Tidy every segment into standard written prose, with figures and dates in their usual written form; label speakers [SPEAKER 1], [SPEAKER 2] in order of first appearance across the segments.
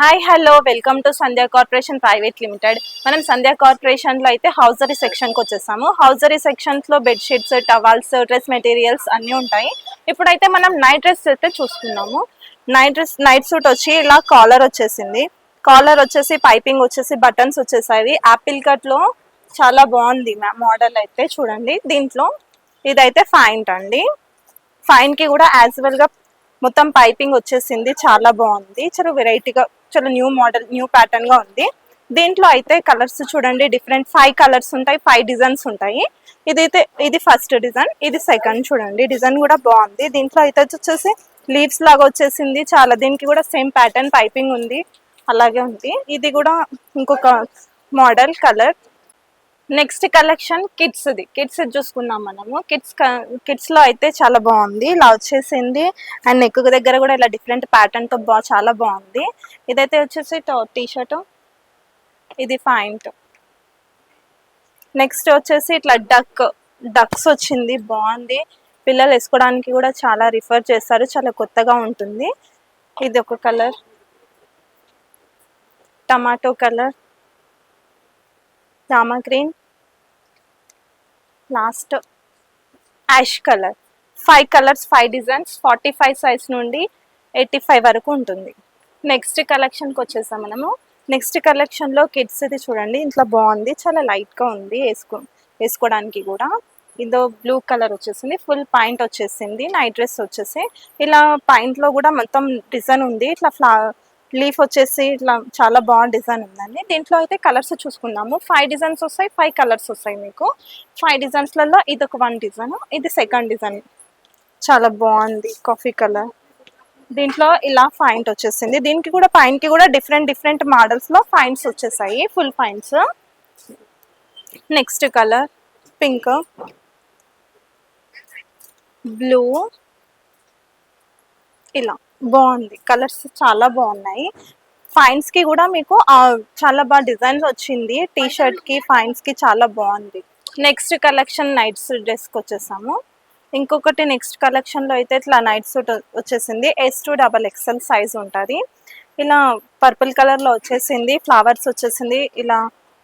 [SPEAKER 1] Hi hello welcome to Sandhya corporation private limited. మనం సంధ్యా కార్పొరేషన్లో అయితే హౌజరీ సెక్షన్కి వచ్చేసాము. హౌజరీ సెక్షన్స్లో బెడ్షీట్స్, టవాల్స్, డ్రెస్ మెటీరియల్స్ అన్నీ ఉంటాయి. ఇప్పుడైతే మనం నైట్ డ్రెస్ అయితే చూసుకున్నాము. నైట్ సూట్ వచ్చి ఇలా కాలర్ వచ్చేసింది. కాలర్ వచ్చేసి పైపింగ్ వచ్చేసి బటన్స్ వచ్చేసాయి. యాపిల్ కట్లో చాలా బాగుంది మోడల్ అయితే చూడండి. దీంట్లో ఇదైతే ఫైంట్ అండి. ఫైన్కి కూడా యాజ్ వెల్గా మొత్తం పైపింగ్ వచ్చేసింది. చాలా బాగుంది, చాలా వెరైటీగా, చాలా న్యూ మోడల్, న్యూ ప్యాటర్న్ గా ఉంది. దీంట్లో అయితే కలర్స్ చూడండి, డిఫరెంట్ 5 కలర్స్ ఉంటాయి, 5 డిజైన్స్ ఉంటాయి. ఇది ఫస్ట్ డిజైన్, ఇది సెకండ్. చూడండి డిజైన్ కూడా బాగుంది. దీంట్లో అయితే వచ్చేసి లీవ్స్ లాగా వచ్చేసింది. చాలా దీనికి కూడా సేమ్ ప్యాటర్న్ పైపింగ్ ఉంది, అలాగే ఉంది. ఇది కూడా ఇంకొక model colour. Next collection kids చూసుకున్నాం మనము. కిడ్స్ లో అయితే చాలా బాగుంది, ఇలా వచ్చేసింది. అండ్ నెక్ దగ్గర కూడా ఇలా డిఫరెంట్ ప్యాటర్న్ తో చాలా బాగుంది. ఇదైతే వచ్చేసి టీ షర్ట్, ఇది పాయింట్. నెక్స్ట్ వచ్చేసి ఇట్లా డక్స్ వచ్చింది, బాగుంది. పిల్లలు వేసుకోవడానికి కూడా చాలా రిఫర్ చేస్తారు, చాలా కొత్తగా ఉంటుంది. ఇది ఒక colour, tomato colour, Rama green, last ash colour. 5 colours, 5 designs, 45 size నుండి 85 వరకు ఉంటుంది. నెక్స్ట్ కలెక్షన్కి వచ్చేసాం మనము. నెక్స్ట్ కలెక్షన్లో కిడ్స్ ఇది చూడండి, ఇంట్లో బాగుంది, చాలా లైట్గా ఉంది, వేసుకోవడానికి కూడా. ఇదో బ్లూ కలర్ వచ్చేసింది, ఫుల్ పాయింట్ వచ్చేసింది. నైట్ డ్రెస్ వచ్చేసి ఇలా పాయింట్లో కూడా మొత్తం డిజైన్ ఉంది. ఇట్లా లీఫ్ వచ్చేసి ఇట్లా చాలా బాగుంది, డిజైన్ ఉందండి. దీంట్లో అయితే కలర్స్ చూసుకుందాము. 5 డిజైన్స్ వస్తాయి, 5 కలర్స్ వస్తాయి మీకు. 5 డిజైన్స్లలో ఇది ఒక 1 డిజైన్, ఇది సెకండ్ డిజైన్. చాలా బాగుంది, కాఫీ కలర్. దీంట్లో ఇలా పాయింట్ వచ్చేసింది. దీనికి కూడా పాయింట్కి కూడా డిఫరెంట్ మోడల్స్లో పాయింట్స్ వచ్చేసాయి, full points. Next colour pink, blue, ఇలా బాగుంది. కలర్స్ చాలా బాగున్నాయి. ఫైన్స్ కి కూడా మీకు చాలా బాగా డిజైన్స్ వచ్చింది. టీ షర్ట్ కి, ఫైన్స్ కి చాలా బాగుంది. నెక్స్ట్ కలెక్షన్ నైట్ సూట్ డ్రెస్కి వచ్చేసాము. ఇంకొకటి నెక్స్ట్ కలెక్షన్ లో అయితే ఇట్లా నైట్ సూట్ వచ్చేసింది. S2XXL సైజ్ ఉంటుంది. ఇలా పర్పుల్ కలర్ లో వచ్చేసింది, ఫ్లవర్స్ వచ్చేసింది, ఇలా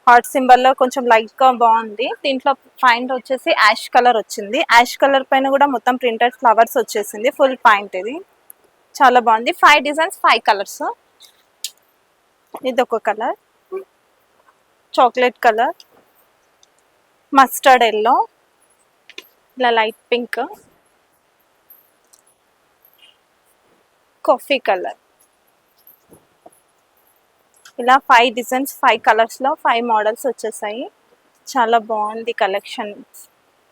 [SPEAKER 1] హార్ట్ సింబల్ లో కొంచెం లైట్ గా బాగుంది. దీంట్లో పాయింట్ వచ్చేసి యాష్ కలర్ వచ్చింది. యాష్ కలర్ పైన కూడా మొత్తం ప్రింటెడ్ ఫ్లవర్స్ వచ్చేసింది, ఫుల్ పాయింట్. ఇది చాలా బాగుంది. 5 డిజైన్స్, 5 కలర్స్. ఇది ఒక colour, chocolate colour, mustard yellow, ఇలా లైట్ పింక్, కాఫీ కలర్. ఇలా 5 డిజైన్స్, 5 కలర్స్లో 5 మోడల్స్ వచ్చేసాయి. చాలా బాగుంది కలెక్షన్.